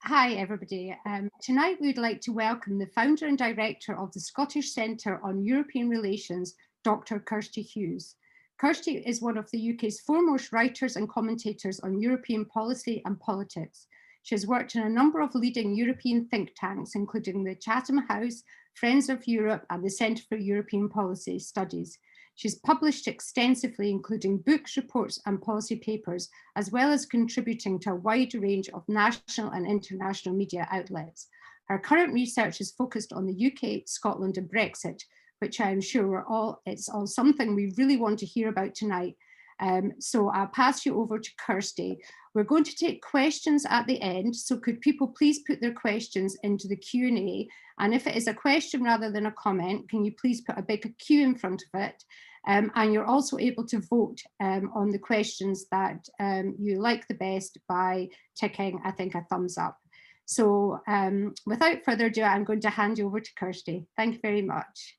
Hi, everybody. Tonight we'd like to welcome the founder and director of the Scottish Centre on European Relations, Dr. Kirsty Hughes. Kirsty is one of the UK's foremost writers and commentators on European policy and politics. She has worked in a number of leading European think tanks, including the Chatham House, Friends of Europe, and the Centre for European Policy Studies. She's published extensively, including books, reports, and policy papers, as well as contributing to a wide range of national and international media outlets. Her current research is focused on the UK, Scotland, and Brexit, which I'm sure it's all something we really want to hear about tonight. So I'll pass you over to Kirsty. We're going to take questions at the end, so could people please put their questions into the Q&A? And if it is a question rather than a comment, can you please put a big Q in front of it? And you're also able to vote on the questions that you like the best by ticking, I think, a thumbs up. So without further ado, I'm going to hand you over to Kirsty. Thank you very much.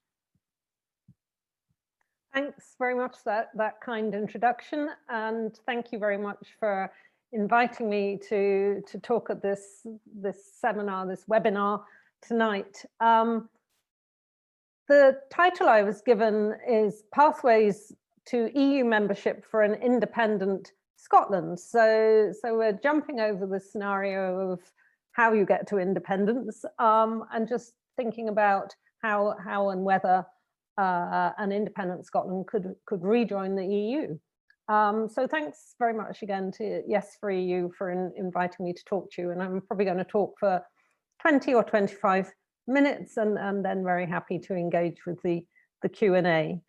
Thanks very much for that kind introduction, and thank you very much for inviting me to talk at this seminar, this webinar tonight. The title I was given is Pathways to EU Membership for an Independent Scotland. So we're jumping over the scenario of how you get to independence, and just thinking about how and whether an independent Scotland could rejoin the EU. So thanks very much again to Yes4EU for inviting me to talk to you. And I'm probably going to talk for 20 or 25 minutes and then very happy to engage with the Q&A.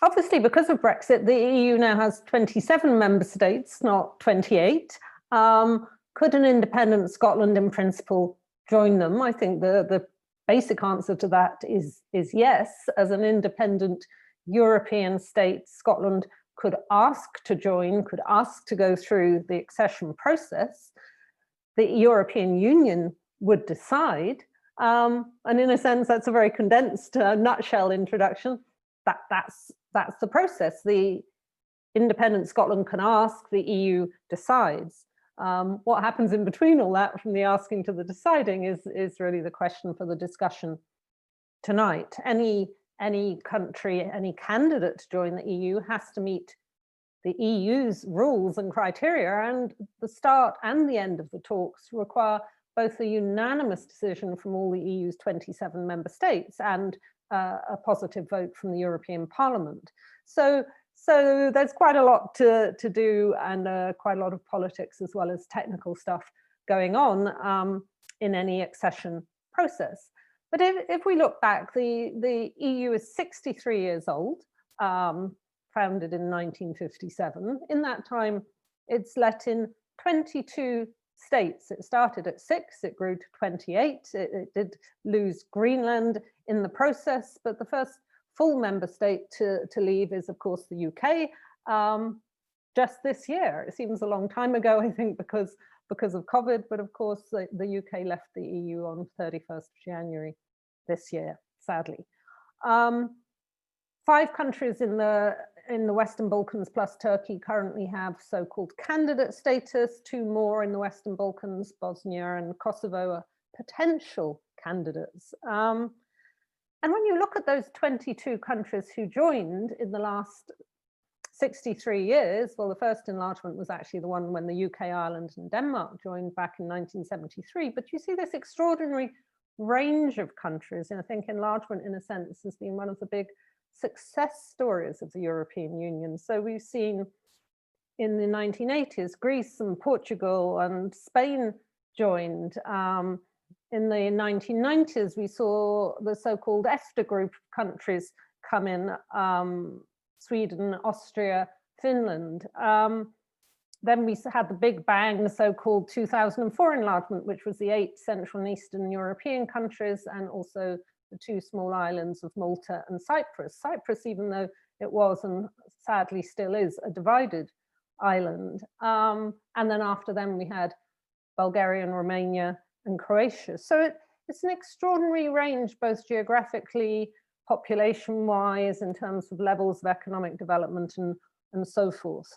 Obviously, because of Brexit, the EU now has 27 member states, not 28. Could an independent Scotland in principle join them? I think the basic answer to that is yes. As an independent European state, Scotland could ask to join, could ask to go through the accession process. The European Union would decide, and in a sense, that's a very condensed nutshell introduction. That's the process. The independent Scotland can ask, the EU decides. What happens in between all that, from the asking to the deciding, is really the question for the discussion tonight. Any country, any candidate to join the EU has to meet the EU's rules and criteria, and the start and the end of the talks require both a unanimous decision from all the EU's 27 member states and a positive vote from the European Parliament. So there's quite a lot to do, and quite a lot of politics as well as technical stuff going on in any accession process. But if we look back, the EU is 63 years old, founded in 1957. In that time, it's let in 22 states. It started at 6, it grew to 28. It did lose Greenland in the process, but the first full member state to leave is, of course, the UK, just this year. It seems a long time ago, I think, because of COVID, but of course, the UK left the EU on 31st of January this year, sadly. 5 countries in the Western Balkans plus Turkey currently have so-called candidate status. 2 more in the Western Balkans, Bosnia and Kosovo, are potential candidates. And when you look at those 22 countries who joined in the last 63 years, well, the first enlargement was actually the one when the UK, Ireland, and Denmark joined back in 1973. But you see this extraordinary range of countries. And I think enlargement, in a sense, has been one of the big success stories of the European Union. So we've seen in the 1980s, Greece and Portugal and Spain joined. In the 1990s, we saw the so-called EFTA group of countries come in, Sweden, Austria, Finland. Then we had the big bang, the so-called 2004 enlargement, which was the 8 Central and Eastern European countries, and also the 2 small islands of Malta and Cyprus. Cyprus, even though it was and sadly still is a divided island. And then after them, we had Bulgaria and Romania and Croatia. So it's an extraordinary range, both geographically, population-wise, in terms of levels of economic development and so forth.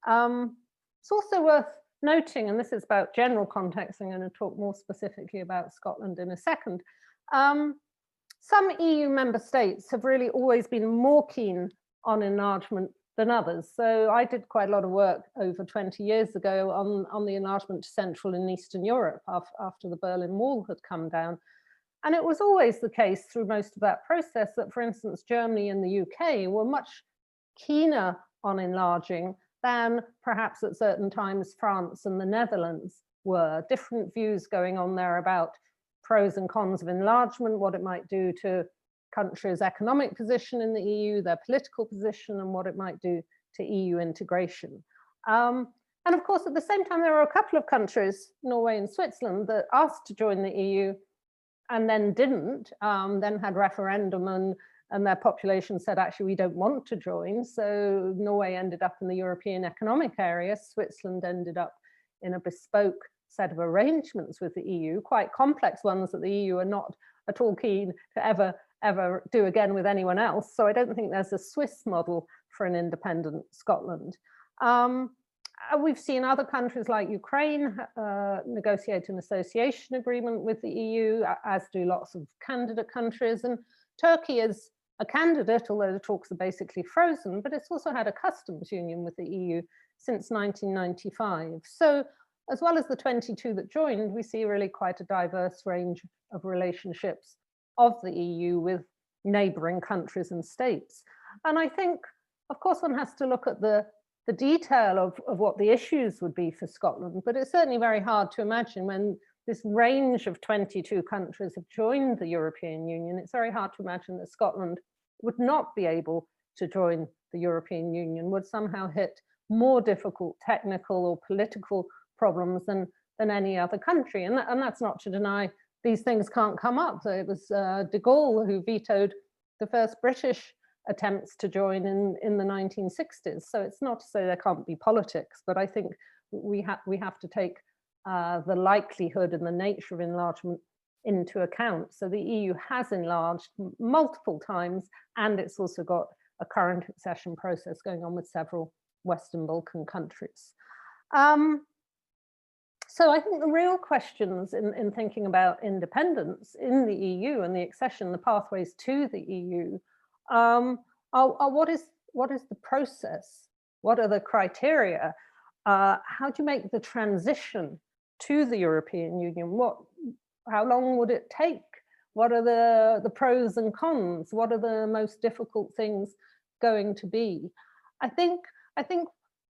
It's also worth noting, and this is about general context, I'm going to talk more specifically about Scotland in a second. Some EU member states have really always been more keen on enlargement than others. So I did quite a lot of work over 20 years ago on the enlargement to Central and Eastern Europe after the Berlin Wall had come down. And it was always the case through most of that process that, for instance, Germany and the UK were much keener on enlarging than perhaps at certain times France and the Netherlands were. Different views going on there about pros and cons of enlargement, what it might do to countries' economic position in the EU, their political position, and what it might do to EU integration. And of course, at the same time, there are a couple of countries, Norway and Switzerland, that asked to join the EU and then didn't, then had referendum and their population said, actually, we don't want to join. So Norway ended up in the European Economic Area. Switzerland ended up in a bespoke set of arrangements with the EU, quite complex ones that the EU are not at all keen to ever do again with anyone else. So I don't think there's a Swiss model for an independent Scotland. We've seen other countries like Ukraine negotiate an association agreement with the EU, as do lots of candidate countries. And Turkey is a candidate, although the talks are basically frozen, but it's also had a customs union with the EU since 1995. So as well as the 22 that joined, we see really quite a diverse range of relationships of the EU with neighboring countries and states. And I think, of course, one has to look at the detail of what the issues would be for Scotland, but it's certainly very hard to imagine when this range of 22 countries have joined the European Union, it's very hard to imagine that Scotland would not be able to join the European Union, would somehow hit more difficult technical or political problems than any other country. And that's not to deny these things can't come up. So it was de Gaulle who vetoed the first British attempts to join in the 1960s. So it's not to say there can't be politics, but I think we have to take the likelihood and the nature of enlargement into account. So the EU has enlarged multiple times, and it's also got a current accession process going on with several Western Balkan countries. So I think the real questions in thinking about independence in the EU and the accession, the pathways to the EU, are what is the process? What are the criteria? How do you make the transition to the European Union? How long would it take? What are the pros and cons? What are the most difficult things going to be? I think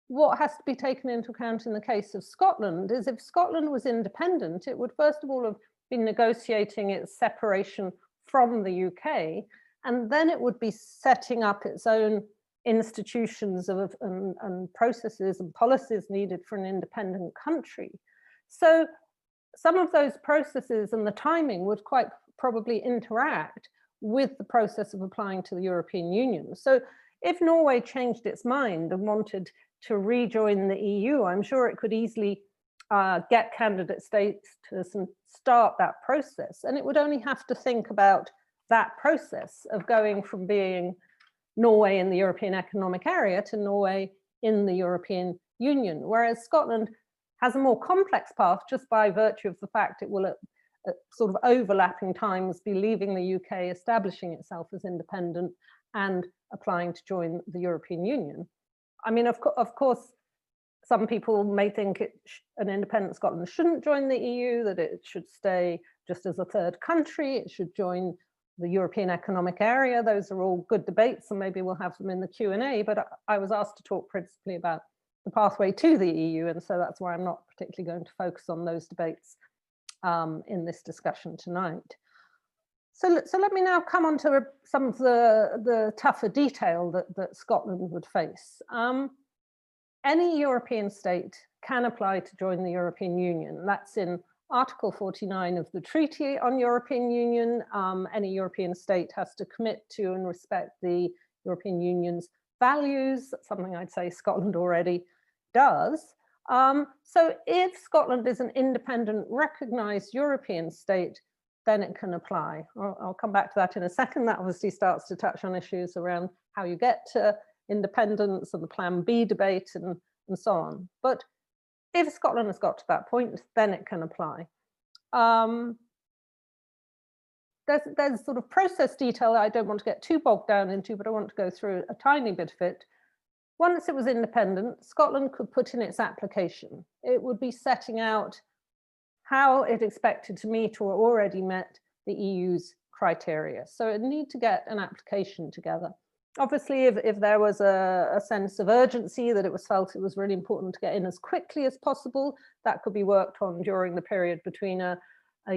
what has to be taken into account in the case of Scotland is if Scotland was independent, it would first of all have been negotiating its separation from the UK, and then it would be setting up its own institutions and processes and policies needed for an independent country. So some of those processes and the timing would quite probably interact with the process of applying to the European Union. So if Norway changed its mind and wanted to rejoin the EU, I'm sure it could easily get candidate status and start that process. And it would only have to think about that process of going from being Norway in the European Economic Area to Norway in the European Union, whereas Scotland has a more complex path just by virtue of the fact it will at sort of overlapping times be leaving the UK, establishing itself as independent and applying to join the European Union. I mean, of course, some people may think an independent Scotland shouldn't join the EU, that it should stay just as a third country, it should join the European Economic Area. Those are all good debates, and maybe we'll have them in the Q&A, but I was asked to talk principally about the pathway to the EU, and so that's why I'm not particularly going to focus on those debates in this discussion tonight. So let me now come on to some of the tougher detail that Scotland would face. Any European state can apply to join the European Union. That's in Article 49 of the Treaty on European Union. Any European state has to commit to and respect the European Union's values, something I'd say Scotland already does. So if Scotland is an independent, recognized European state, then it can apply. I'll come back to that in a second. That obviously starts to touch on issues around how you get to independence and the Plan B debate and so on. But if Scotland has got to that point, then it can apply. There's sort of process detail that I don't want to get too bogged down into, but I want to go through a tiny bit of it. Once it was independent, Scotland could put in its application. It would be setting out how it expected to meet or already met the EU's criteria. So it need to get an application together. Obviously, if there was a sense of urgency that it was felt it was really important to get in as quickly as possible, that could be worked on during the period between a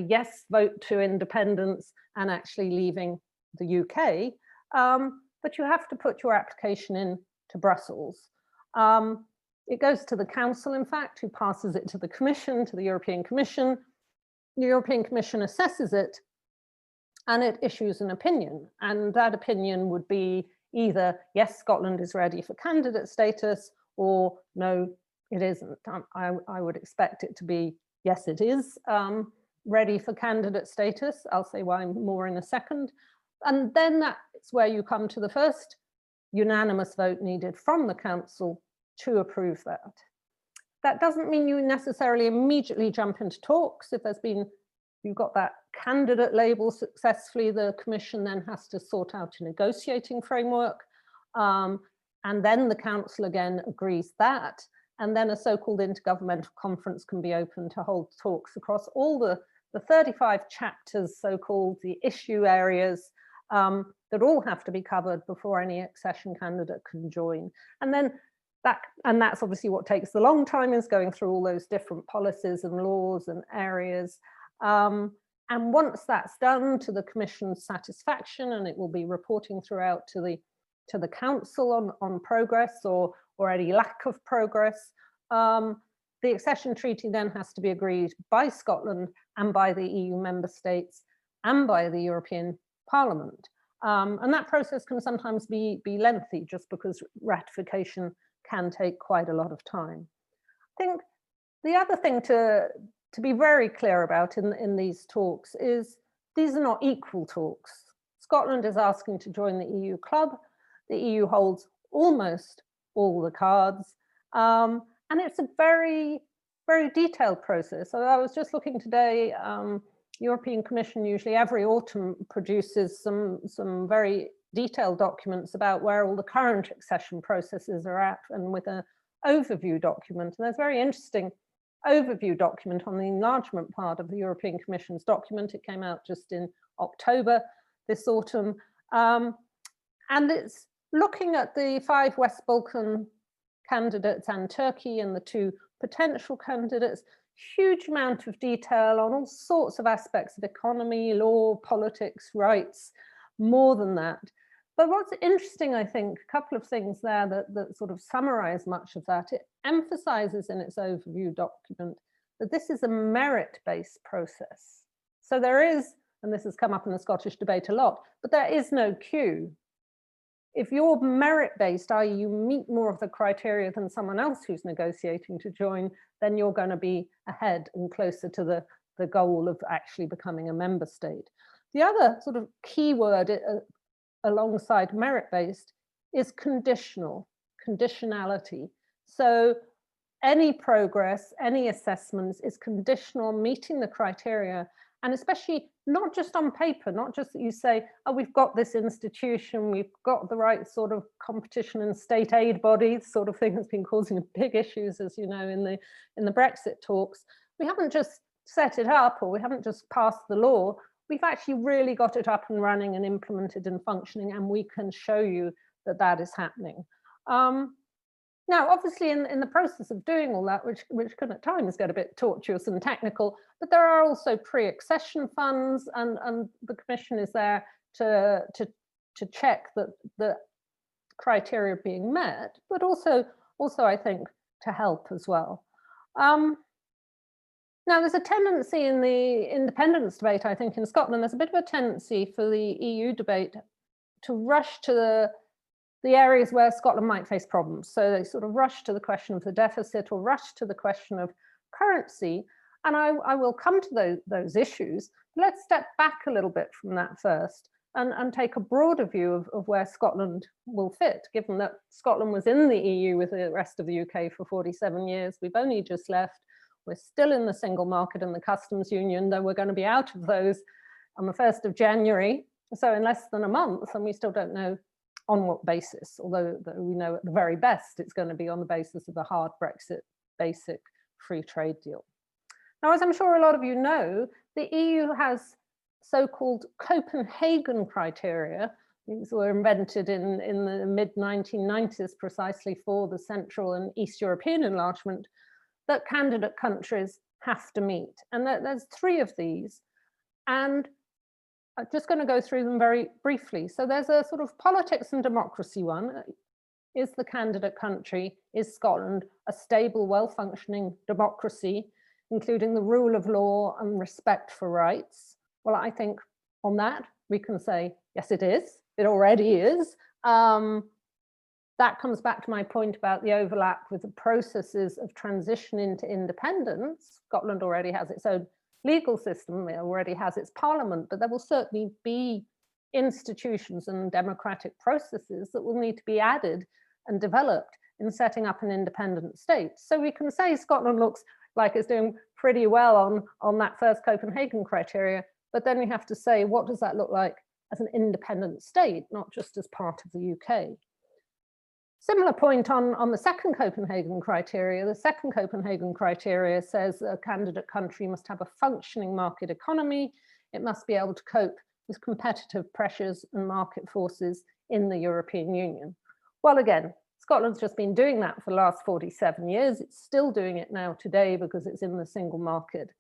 yes vote to independence and actually leaving the UK. But you have to put your application in to Brussels. It goes to the Council, in fact, who passes it to the Commission, to the European Commission. The European Commission assesses it and it issues an opinion. And that opinion would be either, yes, Scotland is ready for candidate status, or no, it isn't. I would expect it to be, yes, it is ready for candidate status. I'll say why more in a second. And then that's where you come to the first unanimous vote needed from the Council to approve that. That doesn't mean you necessarily immediately jump into talks. If you've got that candidate label successfully, the Commission then has to sort out a negotiating framework. And then the Council again agrees that. And then a so-called intergovernmental conference can be opened to hold talks across all the 35 chapters, so-called the issue areas, that all have to be covered before any accession candidate can join. And then that's obviously what takes the long time, is going through all those different policies and laws and areas. And once that's done to the Commission's satisfaction, and it will be reporting throughout to the Council on progress or any lack of progress, the accession treaty then has to be agreed by Scotland and by the EU member states and by the European Parliament. And that process can sometimes be lengthy, just because ratification can take quite a lot of time. I think the other thing to be very clear about in these talks is these are not equal talks. Scotland is asking to join the EU club. The EU holds almost all the cards. And it's a very, very detailed process. So I was just looking today, European Commission usually every autumn produces some very detailed documents about where all the current accession processes are at, and with an overview document. And there's a very interesting overview document on the enlargement part of the European Commission's document. It came out just in October this autumn. And it's looking at the 5 West Balkan candidates and Turkey and the 2 potential candidates. Huge amount of detail on all sorts of aspects of economy, law, politics, rights, more than that. But what's interesting, I think, a couple of things there that sort of summarize much of that. It emphasizes in its overview document that this is a merit-based process. So there is, and this has come up in the Scottish debate a lot, but there is no queue. If you're merit-based, i.e. you meet more of the criteria than someone else who's negotiating to join, then you're going to be ahead and closer to the goal of actually becoming a member state. The other sort of key word alongside merit-based is conditional, conditionality. So any progress, any assessments is conditional on meeting the criteria, and especially not just on paper, not just that you say, oh, we've got this institution, we've got the right sort of competition and state aid bodies, sort of thing that's been causing big issues, as you know, in the Brexit talks. We haven't just set it up, or we haven't just passed the law. We've actually really got it up and running and implemented and functioning, and we can show you that that is happening. Now, obviously, in the process of doing all that, which can at times get a bit tortuous and technical, but there are also pre-accession funds, and the Commission is there to check that the criteria are being met, but also I think to help as well. Now, there's a tendency in the independence debate, I think, in Scotland, there's a bit of a tendency for the EU debate to rush to the areas where Scotland might face problems. So they sort of rush to the question of the deficit, or rush to the question of currency. And I will come to those issues. Let's step back a little bit from that first and take a broader view of where Scotland will fit, given that Scotland was in the EU with the rest of the UK for 47 years. We've only just left. We're still in the single market and the customs union, though we're going to be out of those on the 1st of January. So in less than a month, and we still don't know on what basis, although we know at the very best it's going to be on the basis of the hard Brexit basic free trade deal. Now, as I'm sure a lot of you know, the EU has so-called Copenhagen criteria. These were invented in the mid-1990s precisely for the Central and East European enlargement that candidate countries have to meet. And there's 3 of these. And I'm just going to go through them very briefly. So there's a sort of politics and democracy one. Is the candidate country, is Scotland, a stable, well-functioning democracy, including the rule of law and respect for rights? Well, I think on that, we can say, yes, it is. It already is. That comes back to my point about the overlap with the processes of transition into independence. Scotland already has its own legal system, it already has its parliament, but there will certainly be institutions and democratic processes that will need to be added and developed in setting up an independent state. So we can say Scotland looks like it's doing pretty well on that first Copenhagen criteria, but then we have to say, what does that look like as an independent state, not just as part of the UK? Similar point on the second Copenhagen criteria. The second Copenhagen criteria says a candidate country must have a functioning market economy. It must be able to cope with competitive pressures and market forces in the European Union. Well, again, Scotland's just been doing that for the last 47 years. It's still doing it now today because it's in the single market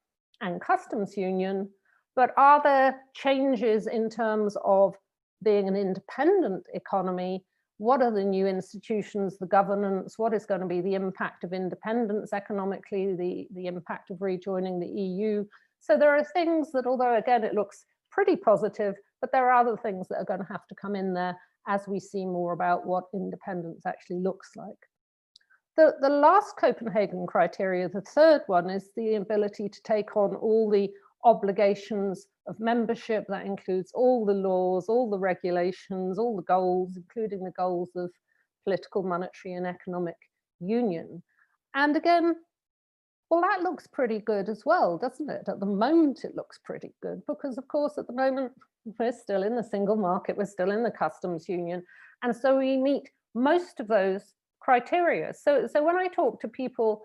and customs union. But are there changes in terms of being an independent economy? What are the new institutions, the governance? What is going to be the impact of independence economically, the impact of rejoining the EU? So there are things that, although again, it looks pretty positive, but there are other things that are going to have to come in there as we see more about what independence actually looks like. The last Copenhagen criteria, the third one, is the ability to take on all the obligations of membership. That includes all the laws, all the regulations, all the goals, including the goals of political, monetary, and economic union. And again, well, that looks pretty good as well, doesn't it? At the moment, it looks pretty good because, of course, at the moment, we're still in the single market, we're still in the customs union. And so we meet most of those criteria. So when I talk to people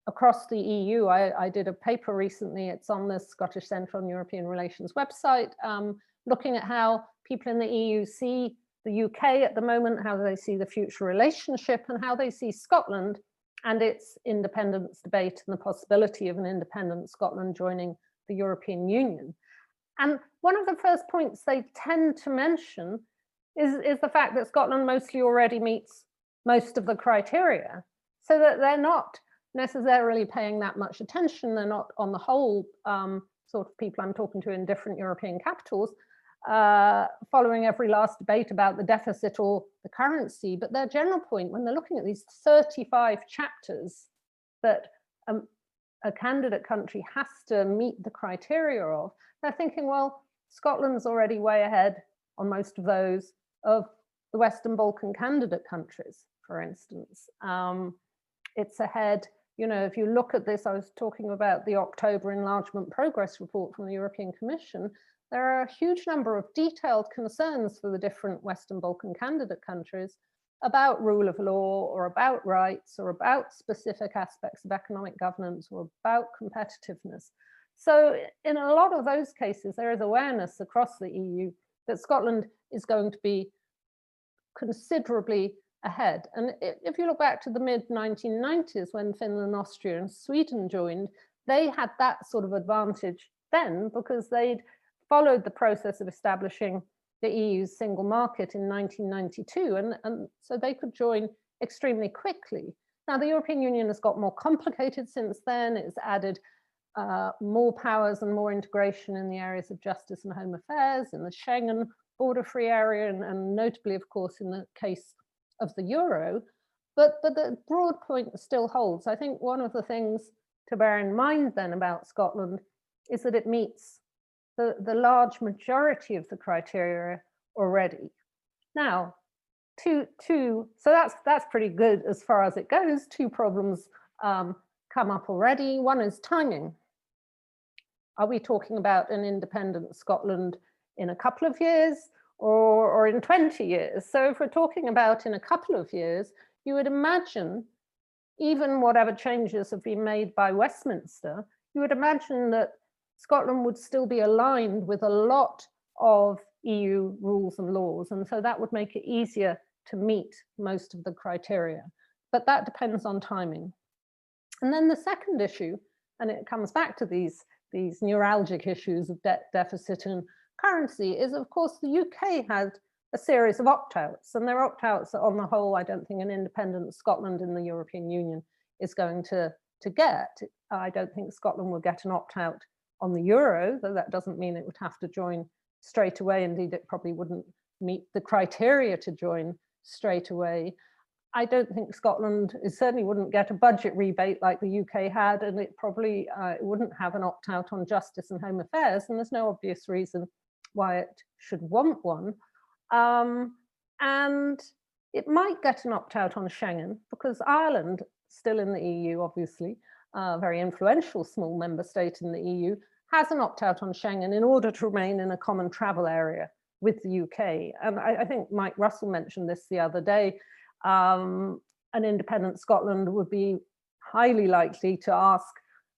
across the EU, I did a paper recently, it's on the Scottish Centre on European Relations website, looking at how people in the EU see the UK at the moment, how they see the future relationship, and how they see Scotland and its independence debate and the possibility of an independent Scotland joining the European Union. And one of the first points they tend to mention is the fact that Scotland mostly already meets most of the criteria, so that they're not necessarily paying that much attention. They're not, on the whole, sort of people I'm talking to in different European capitals, following every last debate about the deficit or the currency. But their general point, when they're looking at these 35 chapters that a candidate country has to meet the criteria of, they're thinking, well, Scotland's already way ahead on most of those of the Western Balkan candidate countries, for instance. It's ahead. You know, if you look at this, I was talking about the October Enlargement Progress Report from the European Commission. There are a huge number of detailed concerns for the different Western Balkan candidate countries about rule of law or about rights or about specific aspects of economic governance or about competitiveness. So in a lot of those cases, there is awareness across the EU that Scotland is going to be considerably ahead. And if you look back to the mid-1990s when Finland, Austria and Sweden joined, they had that sort of advantage then because they'd followed the process of establishing the EU's single market in 1992, and so they could join extremely quickly. Now, the European Union has got more complicated since then. It's added more powers and more integration in the areas of justice and home affairs, in the Schengen border-free area, and notably, of course, in the case of the euro. But the broad point still holds. I think one of the things to bear in mind then about Scotland is that it meets the large majority of the criteria already. Now, so that's pretty good as far as it goes. Two problems come up already. One is timing. Are we talking about an independent Scotland in a couple of years or in 20 years? So if we're talking about in a couple of years, you would imagine, even whatever changes have been made by Westminster, you would imagine that Scotland would still be aligned with a lot of EU rules and laws. And so that would make it easier to meet most of the criteria. But that depends on timing. And then the second issue, and it comes back to these neuralgic issues of debt deficit and currency, is of course the UK had a series of opt-outs, and their opt-outs on the whole, I don't think an independent Scotland in the European Union is going to get. I don't think Scotland will get an opt-out on the euro, though that doesn't mean it would have to join straight away. Indeed, it probably wouldn't meet the criteria to join straight away. I don't think Scotland, it certainly wouldn't get a budget rebate like the UK had, and it probably wouldn't have an opt-out on justice and home affairs, and there's no obvious reason why it should want one. And it might get an opt-out on Schengen, because Ireland, still in the EU, obviously, a very influential small member state in the EU, has an opt-out on Schengen in order to remain in a common travel area with the UK. And I think Mike Russell mentioned this the other day. An independent Scotland would be highly likely to ask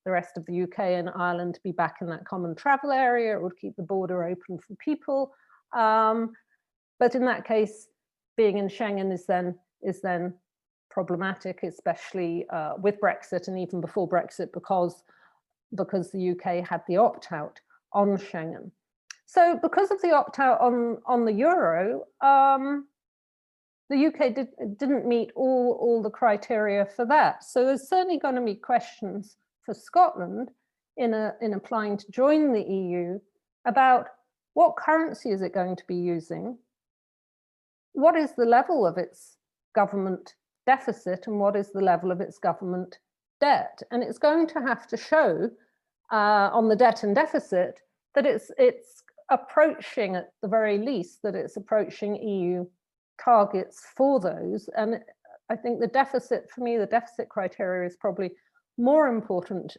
the rest of the UK and Ireland to be back in that common travel area. It would keep the border open for people. But in that case, being in Schengen is then problematic, especially with Brexit and even before Brexit, because the UK had the opt-out on Schengen. So because of the opt-out on the euro, the UK didn't meet all the criteria for that. So there's certainly going to be questions for Scotland in applying to join the EU about what currency is it going to be using, what is the level of its government deficit, and what is the level of its government debt. And it's going to have to show on the debt and deficit that it's approaching, at the very least, that it's approaching EU targets for those. And I think the deficit, for me, the deficit criteria is probably more important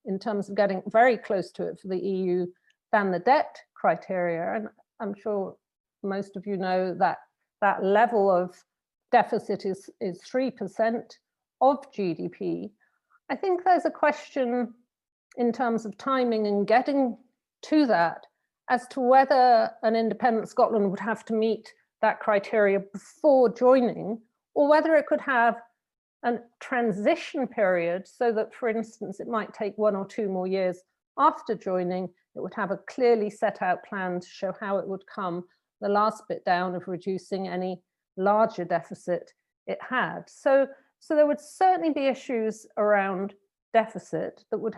in terms of getting very close to it for the EU than the debt criteria. And I'm sure most of you know that that level of deficit is 3% of GDP. I think there's a question in terms of timing and getting to that as to whether an independent Scotland would have to meet that criteria before joining, or whether it could have a transition period so that, for instance, it might take 1 or 2 more years after joining. It would have a clearly set out plan to show how it would come the last bit down of reducing any larger deficit it had. So there would certainly be issues around deficit that would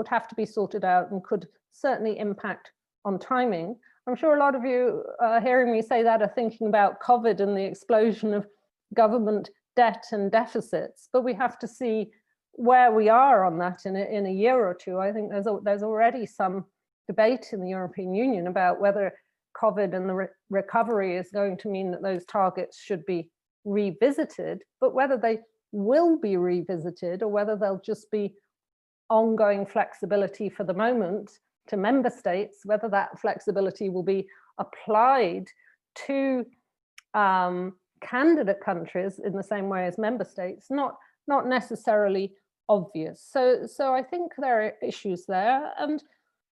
have to be sorted out and could certainly impact on timing. I'm sure a lot of you hearing me say that are thinking about COVID and the explosion of government debt and deficits, but we have to see where we are on that in a year or two. I think there's already some debate in the European Union about whether COVID and the recovery is going to mean that those targets should be revisited, but whether they will be revisited or whether they'll just be ongoing flexibility for the moment to member states, whether that flexibility will be applied to candidate countries in the same way as member states, not necessarily obvious. So I think there are issues there. And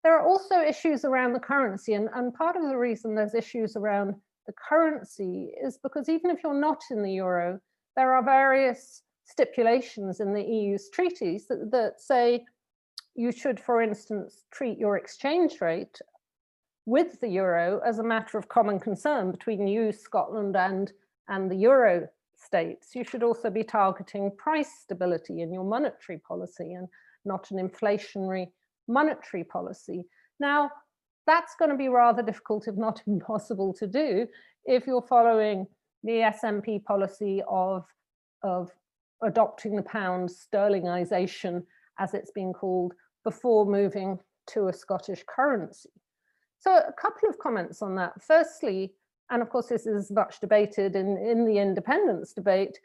there are also issues around the currency. And part of the reason there's issues around the currency is because even if you're not in the euro, there are various stipulations in the EU's treaties that say you should, for instance, treat your exchange rate with the euro as a matter of common concern between you, Scotland, and the euro states. You should also be targeting price stability in your monetary policy and not an inflationary monetary policy. Now, that's going to be rather difficult, if not impossible, to do if you're following the SNP policy of adopting the pound sterlingization, as it's been called, before moving to a Scottish currency. So a couple of comments on that. Firstly, and of course this is much debated in the independence debate,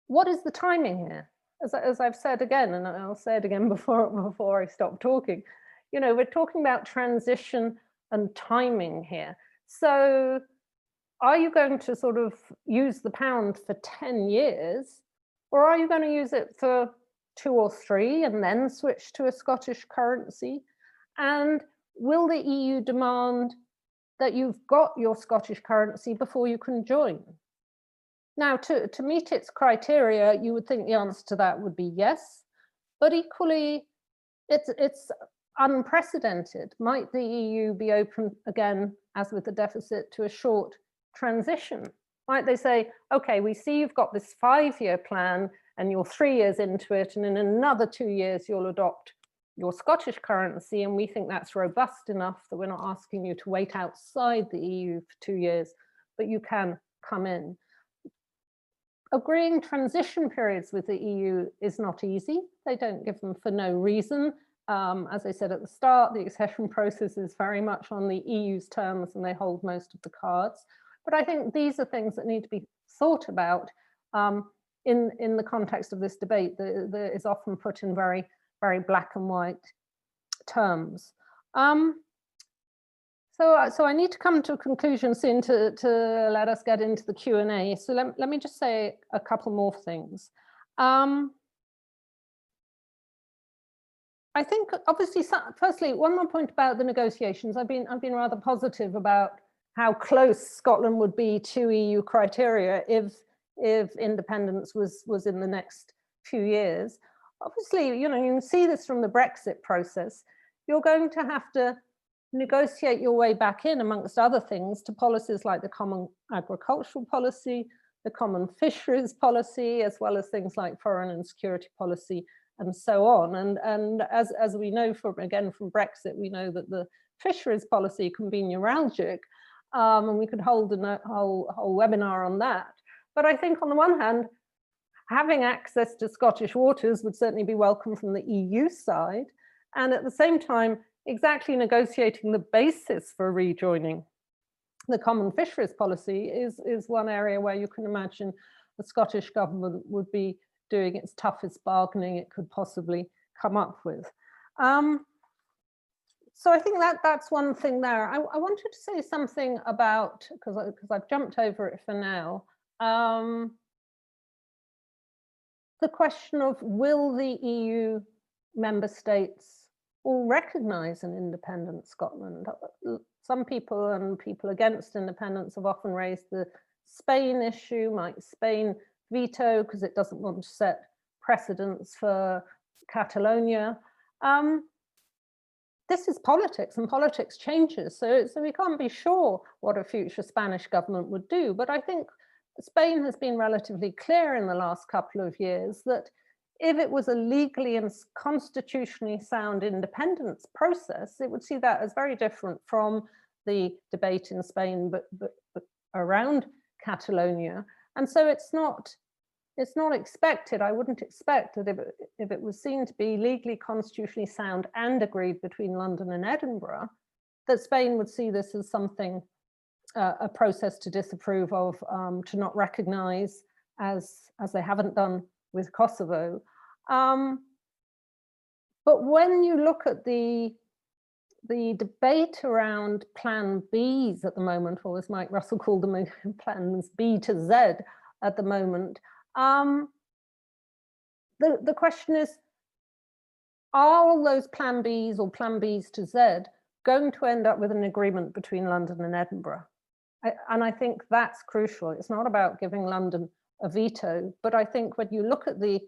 what is the timing here? As I've said again, and I'll say it again before I stop talking, you know, we're talking about transition and timing here. So are you going to sort of use the pound for 10 years, or are you going to use it for 2 or 3 and then switch to a Scottish currency? And will the EU demand that you've got your Scottish currency before you can join? Now, to meet its criteria, you would think the answer to that would be yes, but equally, it's unprecedented. Might the EU be open again, as with the deficit, to a short transition? Might they say, okay, we see you've got this 5-year plan and you're 3 years into it, and in another 2 years you'll adopt your Scottish currency, and we think that's robust enough that we're not asking you to wait outside the EU for 2 years, but you can come in. Agreeing transition periods with the EU is not easy. They don't give them for no reason. As I said at the start, the accession process is very much on the EU's terms and they hold most of the cards. But I think these are things that need to be thought about in the context of this debate that is often put in very, very black and white terms. So I need to come to a conclusion soon to let us get into the Q&A. So let me just say a couple more things. I think obviously, firstly, one more point about the negotiations. I've been rather positive about how close Scotland would be to EU criteria if independence was in the next few years. Obviously, you know, you can see this from the Brexit process. You're going to have to negotiate your way back in, amongst other things, to policies like the common agricultural policy, the common fisheries policy, as well as things like foreign and security policy, and so on. And as we know from Brexit, we know that the fisheries policy can be neuralgic, and we could hold a whole webinar on that. But I think on the one hand, having access to Scottish waters would certainly be welcome from the EU side, and at the same time, exactly negotiating the basis for rejoining the common fisheries policy is one area where you can imagine the Scottish government would be doing its toughest bargaining it could possibly come up with. So I think that's one thing there. I wanted to say something about, because I've jumped over it for now, the question of, will the EU member states all recognise an independent Scotland? Some people and people against independence have often raised the Spain issue. Might Spain veto because it doesn't want to set precedents for Catalonia? This is politics, and politics changes, so we can't be sure what a future Spanish government would do. But I think Spain has been relatively clear in the last couple of years that if it was a legally and constitutionally sound independence process, it would see that as very different from the debate in Spain, but around Catalonia. And so it's not expected, I wouldn't expect that if it was seen to be legally, constitutionally sound and agreed between London and Edinburgh, that Spain would see this as something, a process to disapprove of, to not recognise, as they haven't done with Kosovo. But when you look at the debate around Plan Bs at the moment, or as Mike Russell called them, plans B to Z at the moment, the question is, are all those Plan Bs or Plan Bs to Z going to end up with an agreement between London and Edinburgh? And I think that's crucial. It's not about giving London a veto, but I think when you look at the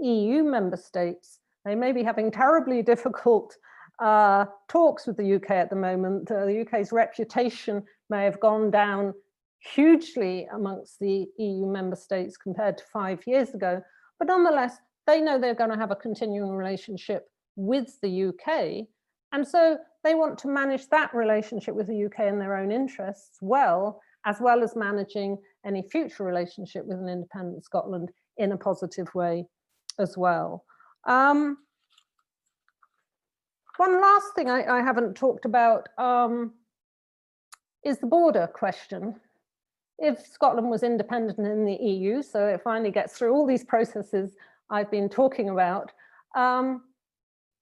EU member states, they may be having terribly difficult talks with the UK at the moment. The UK's reputation may have gone down hugely amongst the EU member states compared to 5 years ago, but nonetheless, they know they're going to have a continuing relationship with the UK, and so they want to manage that relationship with the UK in their own interests well as managing any future relationship with an independent Scotland in a positive way as well. One last thing I haven't talked about is the border question. If Scotland was independent in the EU, so it finally gets through all these processes I've been talking about, and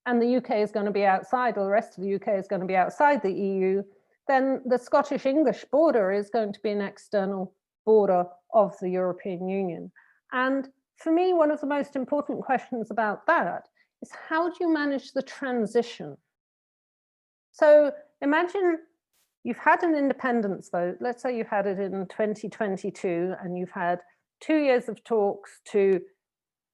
the UK is going to be outside, or the rest of the UK is going to be outside the EU, then the Scottish-English border is going to be an external border of the European Union. And for me, one of the most important questions about that is, how do you manage the transition? So imagine you've had an independence vote. Let's say you had it in 2022, and you've had 2 years of talks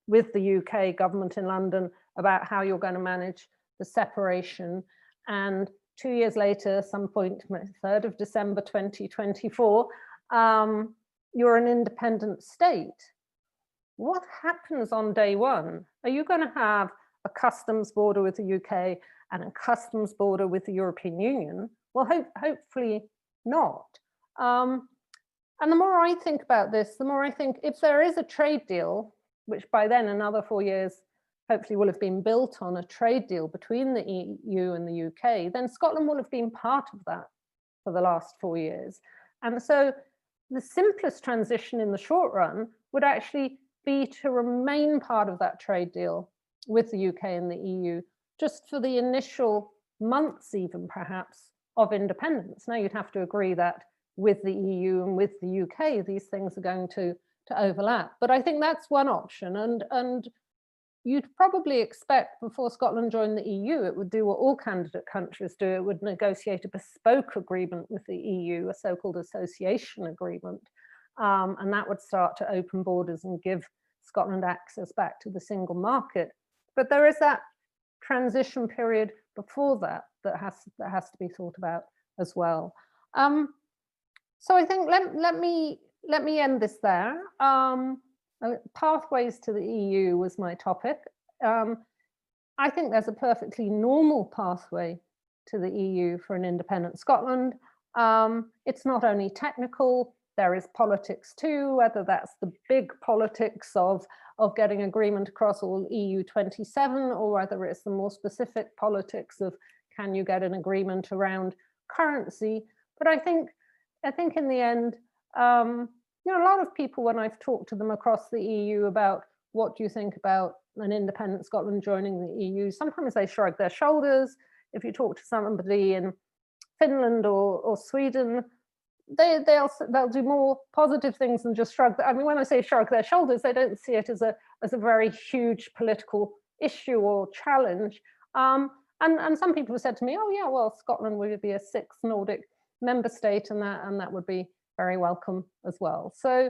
with the UK government in London about how you're going to manage the separation. And 2 years later, some point, 3rd of December 2024, you're an independent state. What happens on day one? Are you going to have a customs border with the UK and a customs border with the European Union? Well, hopefully not. And the more I think about this, the more I think, if there is a trade deal, which by then another 4 years hopefully will have been built on a trade deal between the EU and the UK, then Scotland will have been part of that for the last 4 years. And so the simplest transition in the short run would actually be to remain part of that trade deal with the UK and the EU, just for the initial months even perhaps of independence. Now you'd have to agree that with the EU and with the UK, these things are going to overlap. But I think that's one option. And you'd probably expect, before Scotland joined the EU, it would do what all candidate countries do. It would negotiate a bespoke agreement with the EU, a so-called association agreement. And that would start to open borders and give Scotland access back to the single market. But there is that transition period before that has to be thought about as well. So I think let me end this there. Pathways to the EU was my topic. I think there's a perfectly normal pathway to the EU for an independent Scotland. It's not only technical, there is politics too, whether that's the big politics of getting agreement across all EU 27, or whether it's the more specific politics of, can you get an agreement around currency? But I think in the end, you know, a lot of people, when I've talked to them across the EU about what do you think about an independent Scotland joining the EU, sometimes they shrug their shoulders. If you talk to somebody in Finland or Sweden, they'll do more positive things than just shrug. I mean, when I say shrug their shoulders, they don't see it as a very huge political issue or challenge. And some people have said to me, oh yeah, well, Scotland would be a 6th Nordic member state, and that would be very welcome as well. So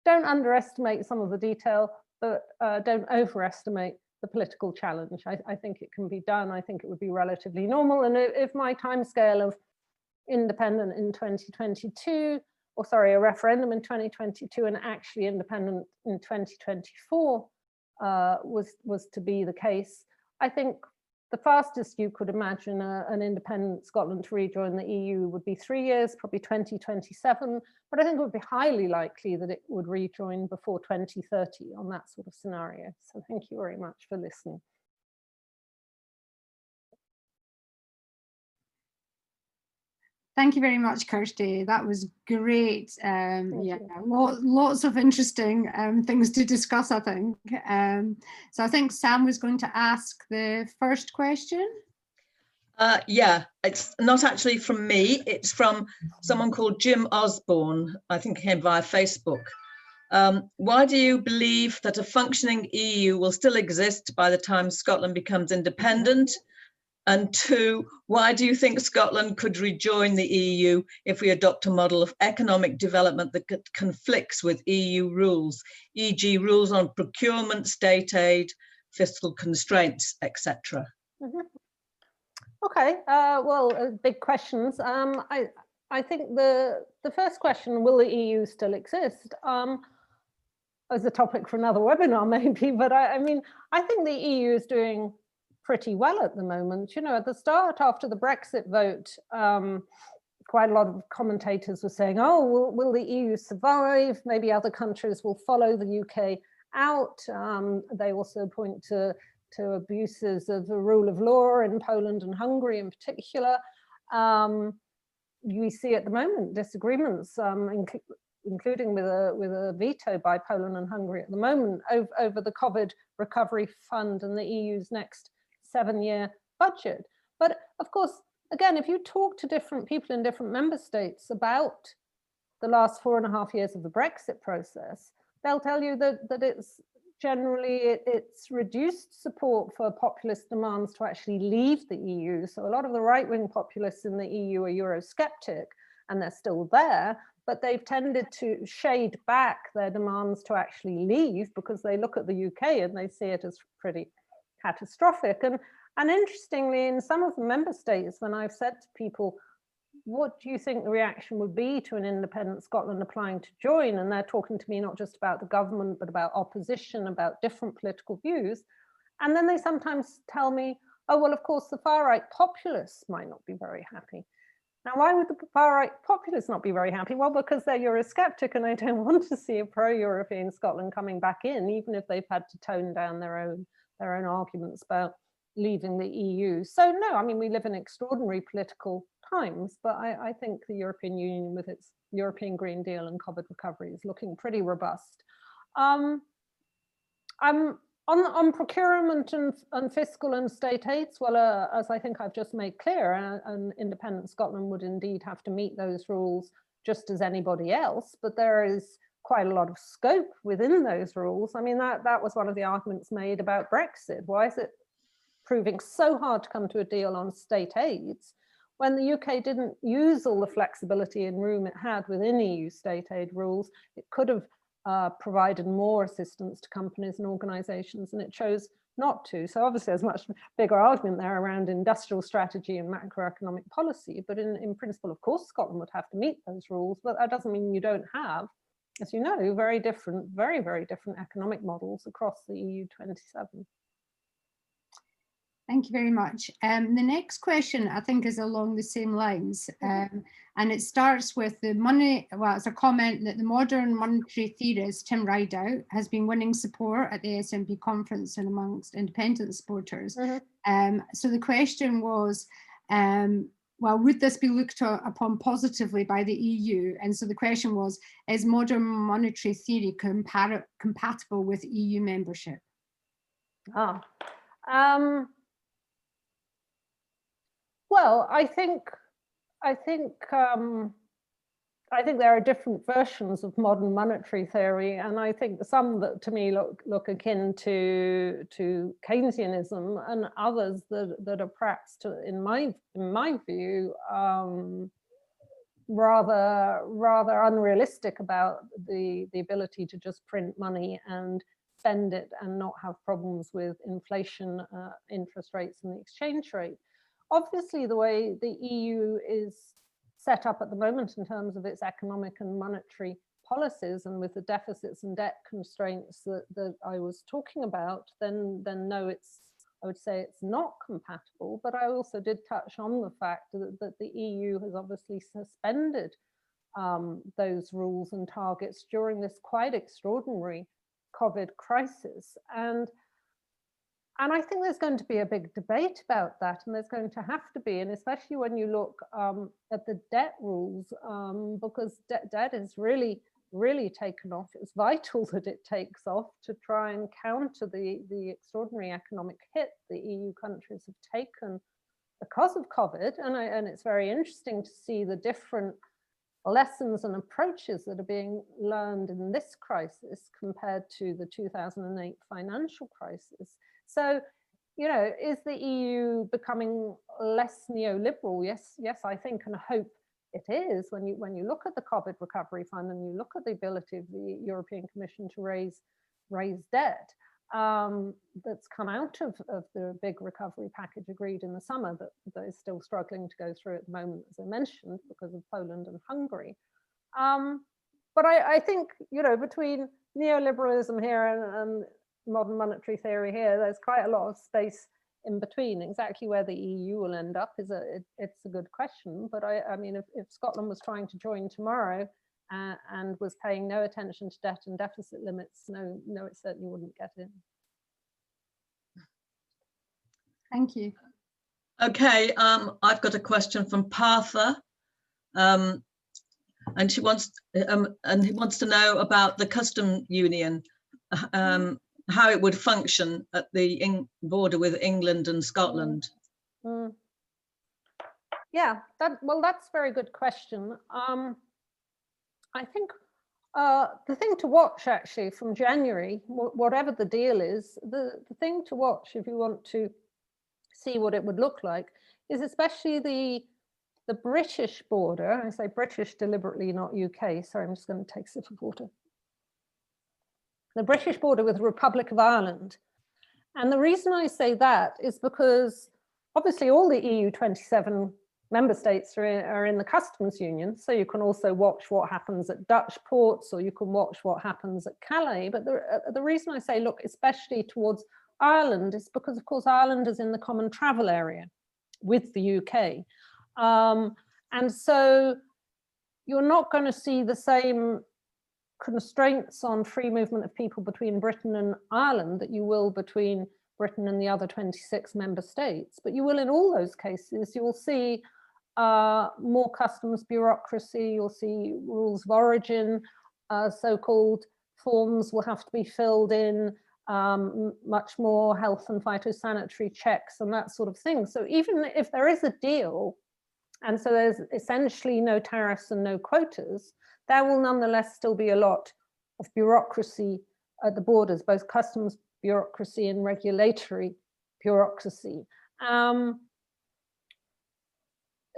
don't underestimate some of the detail, but don't overestimate the political challenge. I think it can be done. I think it would be relatively normal. And if my timescale of independent in 2022, or sorry, a referendum in 2022 and actually independent in 2024 was to be the case, I think the fastest you could imagine an independent Scotland to rejoin the EU would be 3 years, probably 2027. But I think it would be highly likely that it would rejoin before 2030 on that sort of scenario. So thank you very much for listening. Thank you very much, Kirsty. That was great. Yeah, lots of interesting things to discuss, I think. So I think Sam was going to ask the first question. Yeah, it's not actually from me. It's from someone called Jim Osborne. I think he came via Facebook. Why do you believe that a functioning EU will still exist by the time Scotland becomes independent? And 2, why do you think Scotland could rejoin the EU if we adopt a model of economic development that conflicts with EU rules, e.g. rules on procurement, state aid, fiscal constraints, etc.? Okay, well, big questions. I think the first question, will the EU still exist, as a topic for another webinar maybe, but I mean, I think the EU is doing pretty well at the moment. You know, at the start, after the Brexit vote, quite a lot of commentators were saying, oh, will the EU survive? Maybe other countries will follow the UK out. They also point to abuses of the rule of law in Poland and Hungary in particular. We see at the moment disagreements, including with a veto by Poland and Hungary at the moment over the COVID recovery fund and the EU's next 7-year budget. But of course, again, if you talk to different people in different member states about the last 4.5 years of the Brexit process, they'll tell you that it's generally it's reduced support for populist demands to actually leave the EU. So a lot of the right-wing populists in the EU are Eurosceptic, and they're still there, but they've tended to shade back their demands to actually leave because they look at the UK and they see it as pretty catastrophic. And interestingly, in some of the member states, when I've said to people, what do you think the reaction would be to an independent Scotland applying to join? And they're talking to me not just about the government, but about opposition, about different political views. And then they sometimes tell me, oh, well, of course, the far-right populists might not be very happy. Now, why would the far-right populists not be very happy? Well, because they're Eurosceptic and they don't want to see a pro-European Scotland coming back in, even if they've had to tone down their own arguments about leaving the EU. So no, I mean, we live in extraordinary political times, but I think the European Union with its European Green Deal and COVID recovery is looking pretty robust. I'm on procurement and fiscal and state aids. Well, as I think I've just made clear, an independent Scotland would indeed have to meet those rules just as anybody else, but there is quite a lot of scope within those rules. I mean, that was one of the arguments made about Brexit. Why is it proving so hard to come to a deal on state aids when the UK didn't use all the flexibility and room it had within EU state aid rules? It could have provided more assistance to companies and organisations, and it chose not to. So obviously there's a much bigger argument there around industrial strategy and macroeconomic policy, but in principle, of course, Scotland would have to meet those rules, but that doesn't mean you don't have, as you know, very different, very, very different economic models across the EU 27. Thank you very much. The next question, I think, is along the same lines, and it starts with the money. Well, it's a comment that the modern monetary theorist Tim Rideout has been winning support at the SNP conference and amongst independent supporters. So the question was, well, would this be looked upon positively by the EU? And so the question was, is modern monetary theory compatible with EU membership? Well, I think there are different versions of modern monetary theory, and I think some that to me look akin to Keynesianism, and others that are perhaps, in my view, rather unrealistic about the ability to just print money and spend it and not have problems with inflation, interest rates, and the exchange rate. Obviously, the way the EU is set up at the moment in terms of its economic and monetary policies, and with the deficits and debt constraints that I was talking about, then no, I would say it's not compatible. But I also did touch on the fact that the EU has obviously suspended those rules and targets during this quite extraordinary COVID crisis. And I think there's going to be a big debate about that, and there's going to have to be, and especially when you look at the debt rules, because debt is really, really taken off. It's vital that it takes off to try and counter the extraordinary economic hit the EU countries have taken because of COVID. And it's very interesting to see the different lessons and approaches that are being learned in this crisis compared to the 2008 financial crisis. So, you know, is the EU becoming less neoliberal? Yes, I think and hope it is. When you look at the COVID recovery fund and you look at the ability of the European Commission to raise debt that's come out of the big recovery package agreed in the summer that is still struggling to go through at the moment, as I mentioned, because of Poland and Hungary. But I think, you know, between neoliberalism here and modern monetary theory here, there's quite a lot of space in between. Exactly where the EU will end up is it's a good question. But I mean, if Scotland was trying to join tomorrow and was paying no attention to debt and deficit limits, no, it certainly wouldn't get in. Thank you. Okay, I've got a question from Partha, and he wants to know about the custom union, how it would function at the border with England and Scotland. Yeah, that's a very good question. I think the thing to watch actually from January, whatever the deal is, the thing to watch if you want to see what it would look like is especially the British border. I say British deliberately, not UK. Sorry, I'm just going to take a sip of water. The British border with the Republic of Ireland. And the reason I say that is because obviously all the EU 27 member states are in the customs union, so you can also watch what happens at Dutch ports, or you can watch what happens at Calais. But the reason I say look especially towards Ireland is because of course Ireland is in the common travel area with the UK, and so you're not going to see the same constraints on free movement of people between Britain and Ireland that you will between Britain and the other 26 member states. But you will in all those cases, you will see more customs bureaucracy, you'll see rules of origin, so-called forms will have to be filled in, much more health and phytosanitary checks and that sort of thing. So even if there is a deal, and so there's essentially no tariffs and no quotas, there will nonetheless still be a lot of bureaucracy at the borders, both customs bureaucracy and regulatory bureaucracy.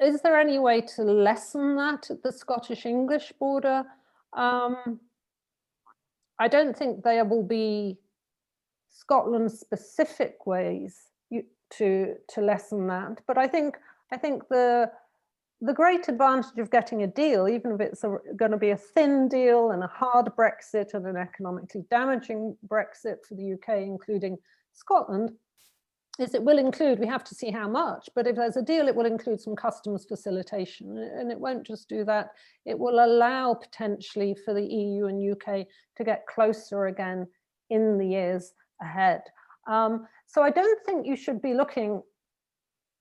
Is there any way to lessen that at the Scottish-English border? I don't think there will be Scotland-specific ways to lessen that, but I think the great advantage of getting a deal, even if it's going to be a thin deal and a hard Brexit and an economically damaging Brexit for the UK, including Scotland, is it will include, we have to see how much, but if there's a deal, it will include some customs facilitation, and it won't just do that, it will allow potentially for the EU and UK to get closer again in the years ahead. So I don't think you should be looking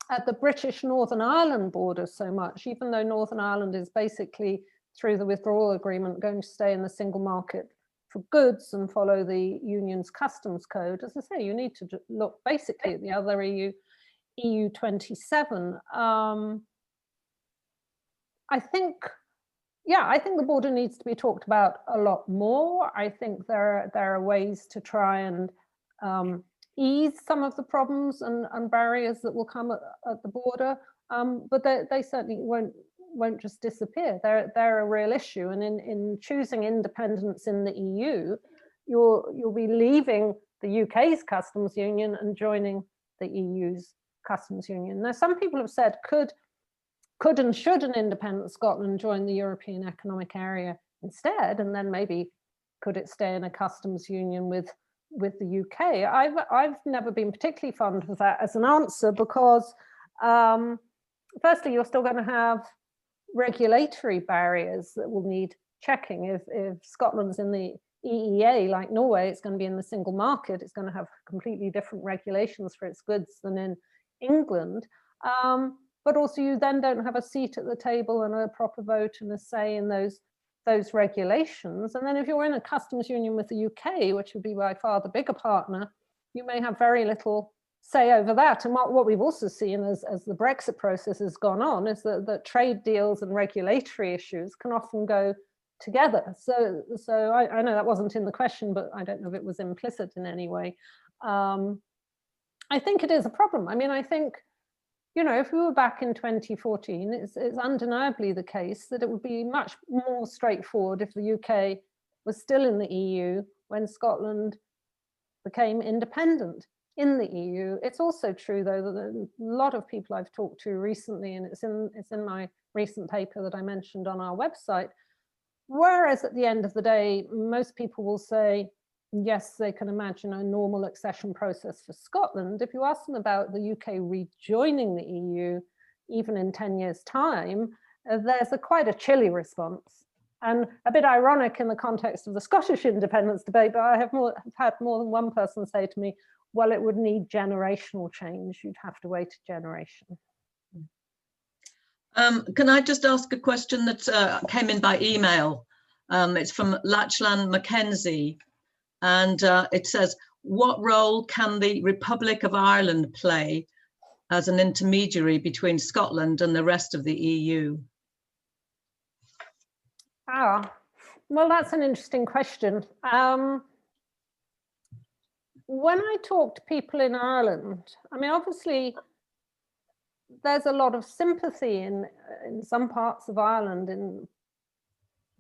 at the British Northern Ireland border so much, even though Northern Ireland is basically, through the withdrawal agreement, going to stay in the single market for goods and follow the union's customs code. As I say, you need to look basically at the other EU 27. I think the border needs to be talked about a lot more. I think there are ways to try and ease some of the problems and barriers that will come at the border, but they certainly won't just disappear. They're a real issue, and in choosing independence in the EU, you'll be leaving the UK's customs union and joining the EU's customs union. Now, some people have said, could and should an independent Scotland join the European Economic Area instead, and then maybe could it stay in a customs union with the UK? I've never been particularly fond of that as an answer because firstly, you're still going to have regulatory barriers that will need checking. If Scotland's in the EEA, like Norway, it's going to be in the single market. It's going to have completely different regulations for its goods than in England. But also you then don't have a seat at the table and a proper vote and a say in those regulations. And then if you're in a customs union with the UK, which would be by far the bigger partner, you may have very little say over that. And what we've also seen as the Brexit process has gone on is that trade deals and regulatory issues can often go together. So I know that wasn't in the question, but I don't know if it was implicit in any way. I think it is a problem. I mean, I think, you know, if we were back in 2014, it's undeniably the case that it would be much more straightforward if the UK was still in the EU when Scotland became independent in the EU. It's also true, though, that a lot of people I've talked to recently, and it's in my recent paper that I mentioned on our website, whereas at the end of the day, most people will say, yes, they can imagine a normal accession process for Scotland. If you ask them about the UK rejoining the EU, even in 10 years' time, there's quite a chilly response. And a bit ironic in the context of the Scottish independence debate, but I have had more than one person say to me, well, it would need generational change. You'd have to wait a generation. Can I just ask a question that came in by email? It's from Lachlan Mackenzie, and it says, what role can the Republic of Ireland play as an intermediary between Scotland and the rest of the EU? Well, that's an interesting question. When I talk to people in Ireland, I mean, obviously, there's a lot of sympathy in some parts of Ireland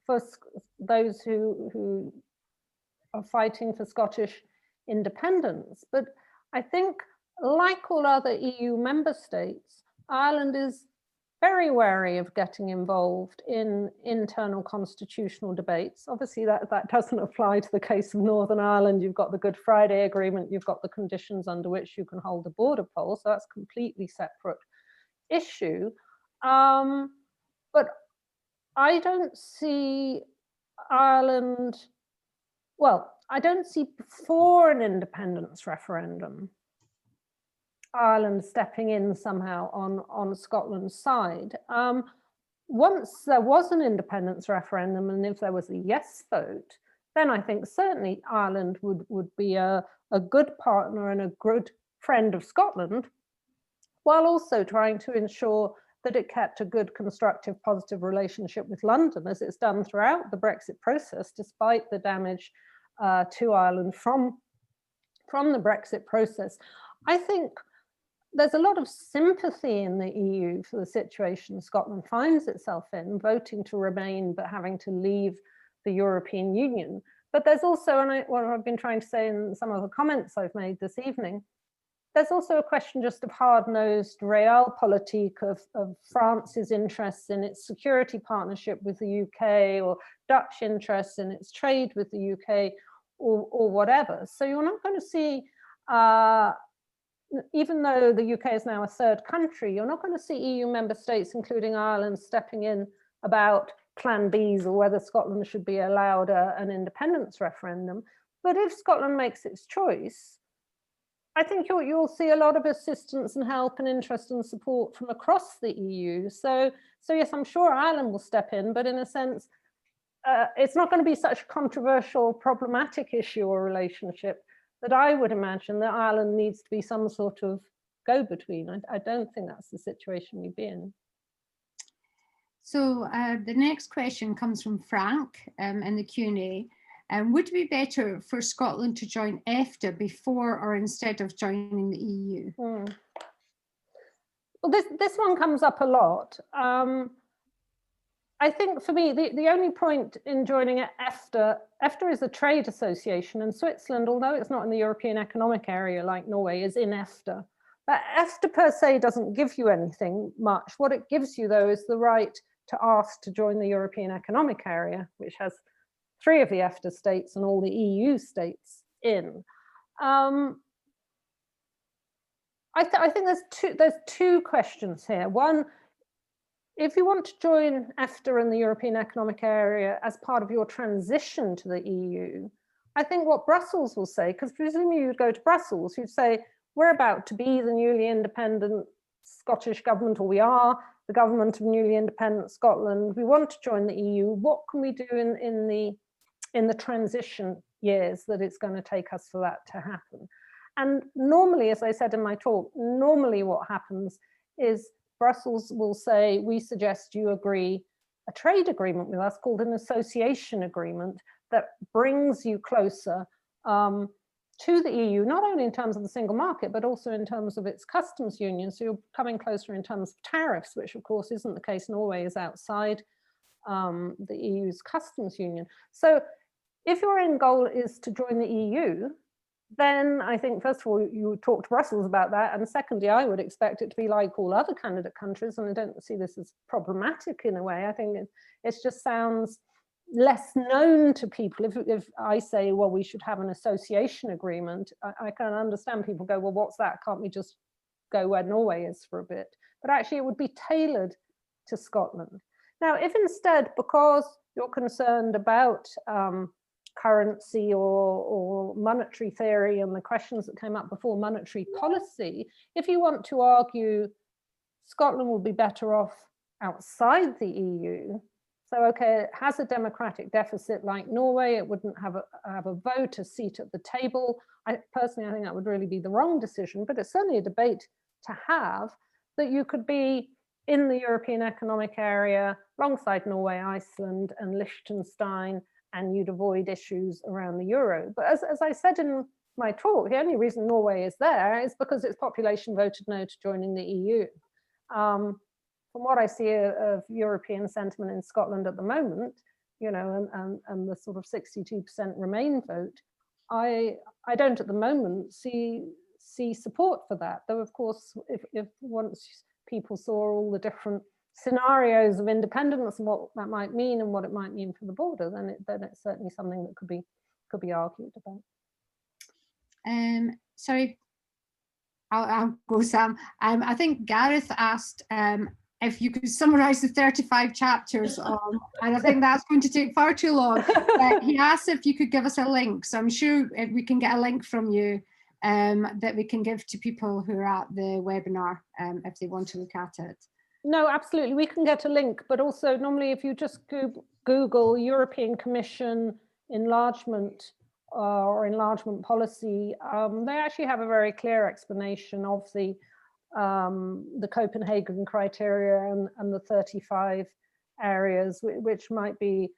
for those who are fighting for Scottish independence. But I think, like all other EU member states, Ireland is very wary of getting involved in internal constitutional debates. Obviously, that doesn't apply to the case of Northern Ireland. You've got the Good Friday Agreement, you've got the conditions under which you can hold a border poll, so that's a completely separate issue. But I don't see Ireland, well, I don't see before an independence referendum Ireland stepping in somehow on Scotland's side. Once there was an independence referendum, and if there was a yes vote, then I think certainly Ireland would be a good partner and a good friend of Scotland, while also trying to ensure that it kept a good, constructive, positive relationship with London, as it's done throughout the Brexit process, despite the damage to Ireland from the Brexit process. I think there's a lot of sympathy in the EU for the situation Scotland finds itself in, voting to remain but having to leave the European Union. But there's also, and what I've been trying to say in some of the comments I've made this evening, there's also a question just of hard-nosed realpolitik of France's interests in its security partnership with the UK, or Dutch interests in its trade with the UK, or whatever. So you're not going to see, even though the UK is now a third country, you're not going to see EU member states, including Ireland, stepping in about Plan Bs or whether Scotland should be allowed an independence referendum. But if Scotland makes its choice, I think you'll see a lot of assistance and help and interest and support from across the EU. So yes, I'm sure Ireland will step in, but in a sense, it's not going to be such a controversial, problematic issue or relationship that I would imagine that Ireland needs to be some sort of go-between. I don't think that's the situation we'd be in. So the next question comes from Frank in the Q&A. Would it be better for Scotland to join EFTA before or instead of joining the EU? Well, this one comes up a lot. I think for me, the only point in joining EFTA is a trade association, and Switzerland, although it's not in the European Economic Area like Norway, is in EFTA. But EFTA per se doesn't give you anything much. What it gives you, though, is the right to ask to join the European Economic Area, which has 3 of the EFTA states and all the EU states in. I think there's two questions here. One, if you want to join EFTA and the European Economic Area as part of your transition to the EU, I think what Brussels will say, because presumably you'd go to Brussels, you'd say, we're about to be the newly independent Scottish government, or we are the government of newly independent Scotland. We want to join the EU. What can we do in the transition years that it's going to take us for that to happen? And normally, as I said in my talk, normally what happens is Brussels will say, we suggest you agree a trade agreement with us called an association agreement that brings you closer to the EU, not only in terms of the single market, but also in terms of its customs union. So you're coming closer in terms of tariffs, which of course isn't the case. Norway is outside the EU's customs union. So if your end goal is to join the EU, then I think, first of all, you would talk to Brussels about that. And secondly, I would expect it to be like all other candidate countries. And I don't see this as problematic in a way. I think it just sounds less known to people. If I say, well, we should have an association agreement, I can understand people go, well, what's that? Can't we just go where Norway is for a bit? But actually, it would be tailored to Scotland. Now, if instead, because you're concerned about currency or monetary theory and the questions that came up before monetary policy, if you want to argue Scotland will be better off outside the EU, so okay, it has a democratic deficit like Norway, it wouldn't have a vote, a seat at the table. Personally, I think that would really be the wrong decision, but it's certainly a debate to have, that you could be in the European Economic Area alongside Norway, Iceland and Liechtenstein, and you'd avoid issues around the euro. But as I said in my talk, the only reason Norway is there is because its population voted no to joining the EU. From what I see of European sentiment in Scotland at the moment, you know, and the sort of 62% Remain vote, I don't at the moment see support for that. Though of course, if once people saw all the different scenarios of independence and what that might mean and what it might mean for the border, then it's certainly something that could be argued about. Sorry, I'll go, Sam. I think Gareth asked if you could summarize the 35 chapters, and I think that's going to take far too long. He asked if you could give us a link, so I'm sure we can get a link from you that we can give to people who are at the webinar if they want to look at it. No, absolutely, we can get a link, but also normally if you just Google European Commission enlargement or enlargement policy, they actually have a very clear explanation of the Copenhagen criteria and the 35 areas, which might be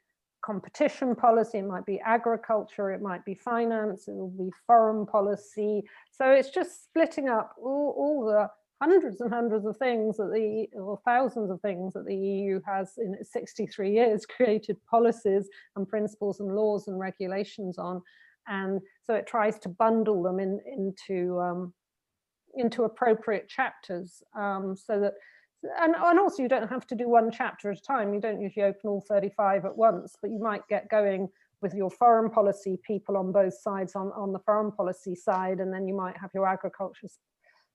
competition policy, it might be agriculture, it might be finance, it will be foreign policy. So it's just splitting up all the hundreds and hundreds of things that or thousands of things that the EU has in its 63 years created policies and principles and laws and regulations on. And so it tries to bundle them into appropriate chapters, so that, and also you don't have to do one chapter at a time. You don't usually open all 35 at once, but you might get going with your foreign policy people on both sides on the foreign policy side, and then you might have your agriculture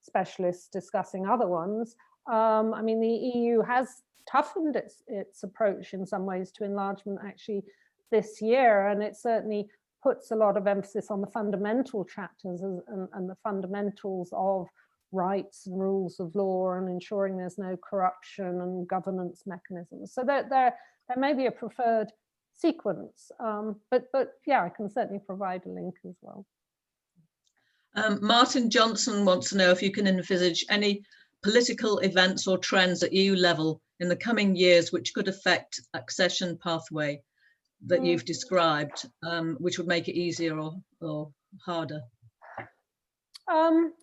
specialists discussing other ones. I mean, the EU has toughened its approach in some ways to enlargement actually this year, and it certainly puts a lot of emphasis on the fundamental chapters and the fundamentals of rights and rules of law and ensuring there's no corruption and governance mechanisms. So there may be a preferred sequence, but yeah, I can certainly provide a link as well. Martin Johnson wants to know if you can envisage any political events or trends at EU level in the coming years which could affect accession pathway that you've described, which would make it easier or harder?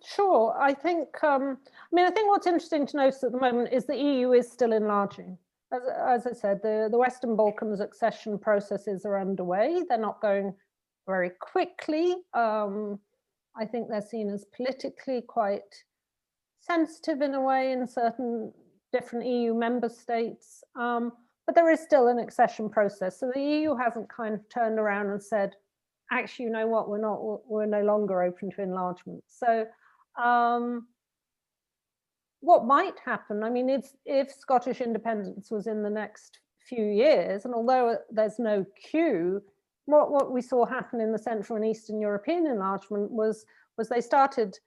Sure. I think, I think what's interesting to notice at the moment is the EU is still enlarging. As I said, the Western Balkans accession processes are underway. They're not going very quickly. I think they're seen as politically quite sensitive in a way in certain different EU member states. But there is still an accession process. So the EU hasn't kind of turned around and said, actually, you know what, we're no longer open to enlargement. So what might happen, I mean, if Scottish independence was in the next few years, and although there's no queue, what we saw happen in the Central and Eastern European enlargement was they started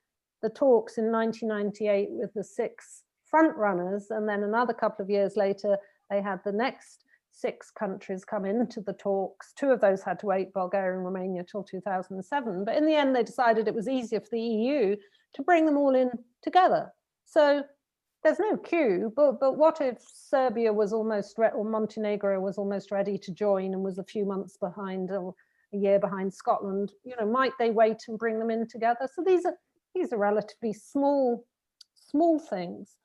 the talks in 1998 with the 6 front runners, and then another couple of years later, they had the next 6 countries come into the talks. 2 of those had to wait, Bulgaria and Romania, till 2007. But in the end, they decided it was easier for the EU to bring them all in together. So there's no queue, but what if Serbia was almost, or Montenegro was almost ready to join and was a few months behind, or a year behind Scotland? You know, might they wait and bring them in together? So these are relatively small things.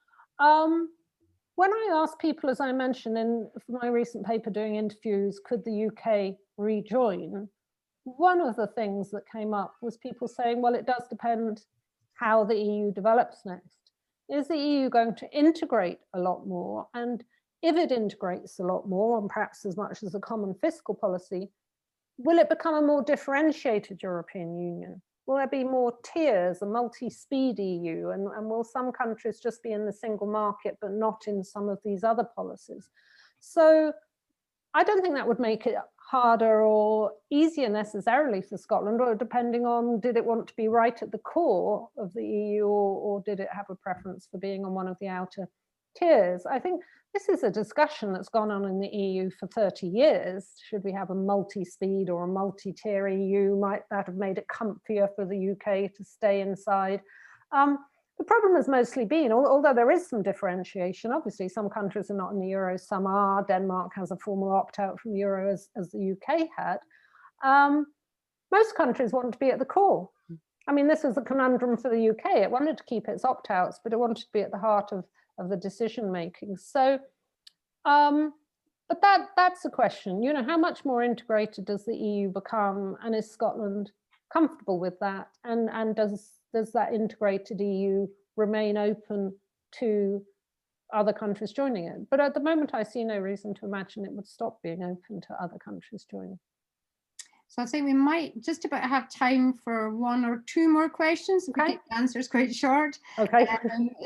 When I ask people, as I mentioned in my recent paper doing interviews, could the UK rejoin? One of the things that came up was people saying, well, it does depend how the EU develops next. Is the EU going to integrate a lot more? And if it integrates a lot more, and perhaps as much as a common fiscal policy, will it become a more differentiated European Union? Will there be more tiers, a multi-speed EU? And will some countries just be in the single market, but not in some of these other policies? So I don't think that would make it harder or easier necessarily for Scotland, or depending on, did it want to be right at the core of the EU, or did it have a preference for being on one of the outer tiers? I think this is a discussion that's gone on in the EU for 30 years. Should we have a multi-speed or a multi-tier EU? Might that have made it comfier for the UK to stay inside? The problem has mostly been, although there is some differentiation, obviously some countries are not in the euro, some are. Denmark has a formal opt-out from the euro as the UK had. Most countries want to be at the core. I mean, this was a conundrum for the UK. It wanted to keep its opt-outs, but it wanted to be at the heart of the decision making. So, but that's the question. You know, how much more integrated does the EU become, and is Scotland comfortable with that? And does that integrated EU remain open to other countries joining it? But at the moment, I see no reason to imagine it would stop being open to other countries joining. So I think we might just about have time for one or two more questions. Okay. We keep the answers quite short. Okay.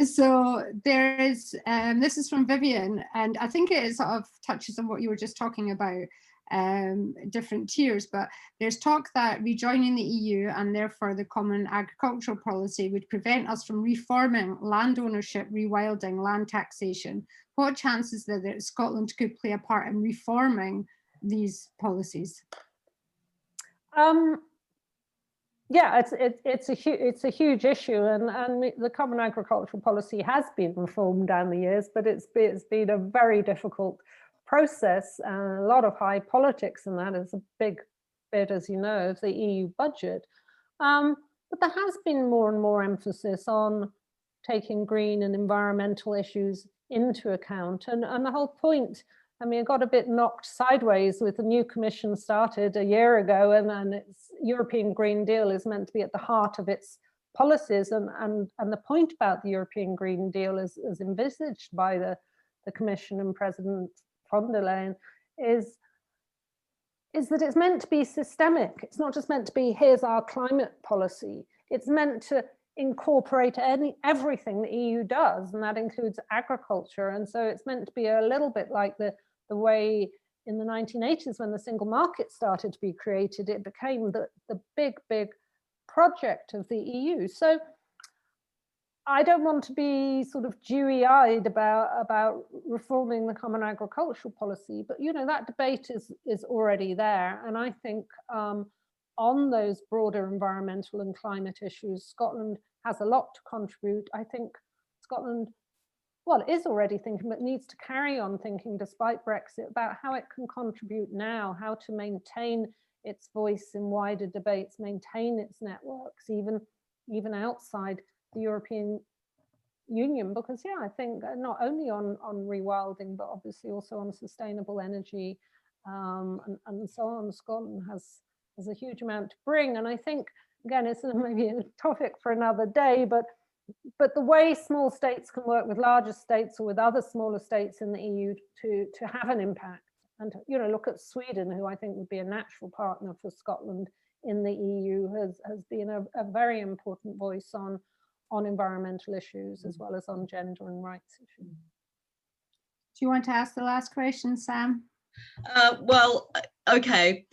So there is, this is from Vivian, and I think it sort of touches on what you were just talking about, different tiers, but there's talk that rejoining the EU and therefore the common agricultural policy would prevent us from reforming land ownership, rewilding, land taxation. What chances are there that Scotland could play a part in reforming these policies? Yeah, it's a huge issue, and the common agricultural policy has been reformed down the years, but it's been a very difficult process, and a lot of high politics, and that is a big bit, as you know, of the EU budget. But there has been more and more emphasis on taking green and environmental issues into account, and the whole point, I mean, it got a bit knocked sideways with the new commission started a year ago, and its European Green Deal is meant to be at the heart of its policies, and the point about the European Green Deal is envisaged by the Commission and President von der Leyen is that it's meant to be systemic. It's not just meant to be, here's our climate policy. It's meant to incorporate everything the EU does, and that includes agriculture. And so it's meant to be a little bit like the way in the 1980s when the single market started to be created, it became the big project of the EU. So I don't want to be sort of dewy-eyed about reforming the common agricultural policy, but you know, that debate is already there. And I think on those broader environmental and climate issues, Scotland has a lot to contribute. I think Scotland, well, is already thinking, but needs to carry on thinking despite Brexit about how it can contribute now, how to maintain its voice in wider debates, maintain its networks, even outside the European Union, because yeah, I think not only on rewilding, but obviously also on sustainable energy and so on, Scotland has a huge amount to bring. And I think, again, it's maybe a topic for another day, but the way small states can work with larger states or with other smaller states in the EU to have an impact, and you know, look at Sweden, who I think would be a natural partner for Scotland in the EU, has been a very important voice on environmental issues as well as on gender and rights issues. Do you want to ask the last question, Sam? Well, okay.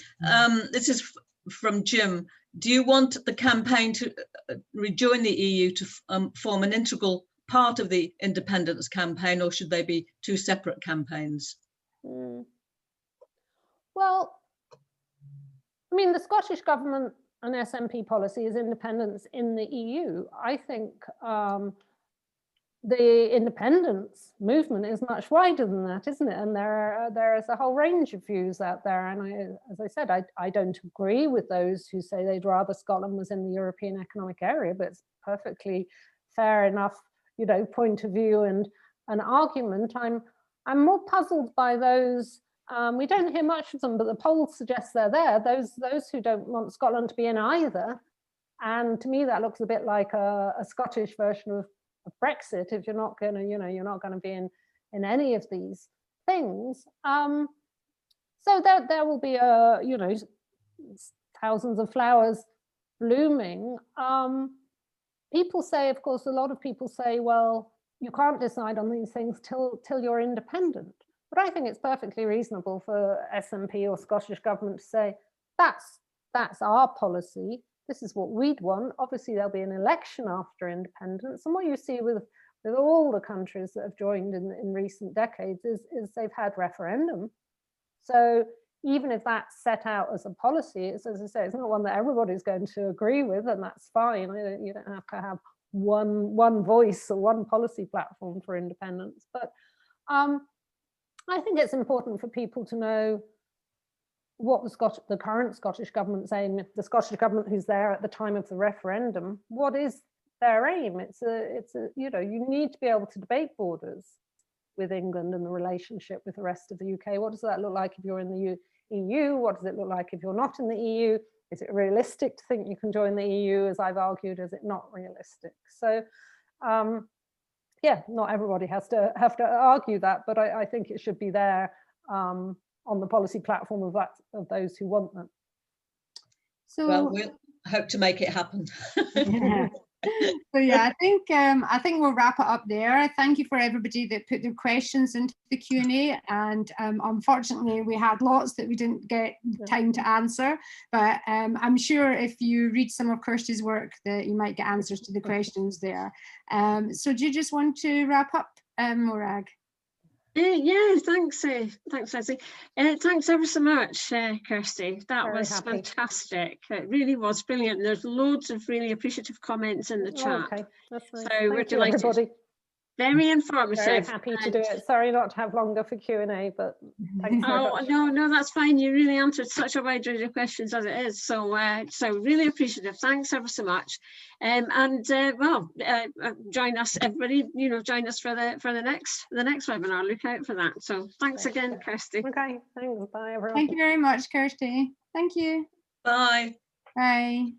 This is from Jim. Do you want the campaign to rejoin the EU to form an integral part of the independence campaign, or should they be two separate campaigns? Well, I mean, the Scottish government and SNP policy is independence in the EU. I think the independence movement is much wider than that, isn't it? And there is a whole range of views out there. And as I said, I don't agree with those who say they'd rather Scotland was in the European Economic Area, but it's perfectly fair enough, you know, point of view and an argument. I'm more puzzled by those. We don't hear much of them, but the polls suggest they're there. Those who don't want Scotland to be in either, and to me that looks a bit like a Scottish version of Brexit. If you're not going to, you know, you're not going to be in any of these things. So there will be you know, thousands of flowers blooming. People say, of course, a lot of people say, well, you can't decide on these things till you're independent. But I think it's perfectly reasonable for SNP or Scottish Government to say, that's our policy. This is what we'd want. Obviously, there'll be an election after independence. And what you see with all the countries that have joined in recent decades is they've had referendum. So even if that's set out as a policy, it's, as I say, it's not one that everybody's going to agree with, and that's fine. You don't have to have one voice or one policy platform for independence. But I think it's important for people to know what the current Scottish government's aim, the Scottish government who's there at the time of the referendum, what is their aim? It's a you know, you need to be able to debate borders with England and the relationship with the rest of the UK. What does that look like if you're in the EU? What does it look like if you're not in the EU? Is it realistic to think you can join the EU? As I've argued, is it not realistic? So yeah, not everybody has to argue that, but I think it should be there on the policy platform of those who want them. So, well, we'll hope to make it happen. yeah. So yeah, I think we'll wrap it up there. Thank you for everybody that put their questions into the Q&A, and unfortunately we had lots that we didn't get time to answer, but I'm sure if you read some of Kirsty's work that you might get answers to the questions there. So do you just want to wrap up, Morag? Yeah, thanks, Leslie. Thanks ever so much, Kirsty. That Very was happy. Fantastic. It really was brilliant. There's loads of really appreciative comments in the chat. Okay, that's nice. So Thank we're you, delighted. everybody. Very informative. Very happy to do it. Sorry not to have longer for Q&A, but thanks very Oh much. no, that's fine. You really answered such a wide range of questions as it is. So so really appreciative. Thanks ever so much. Well, join us, everybody. You know, join us for the next webinar. Look out for that. So thanks again, Kirsty. Okay, thanks. Bye, everyone. Thank you very much, Kirsty. Thank you. Bye. Bye.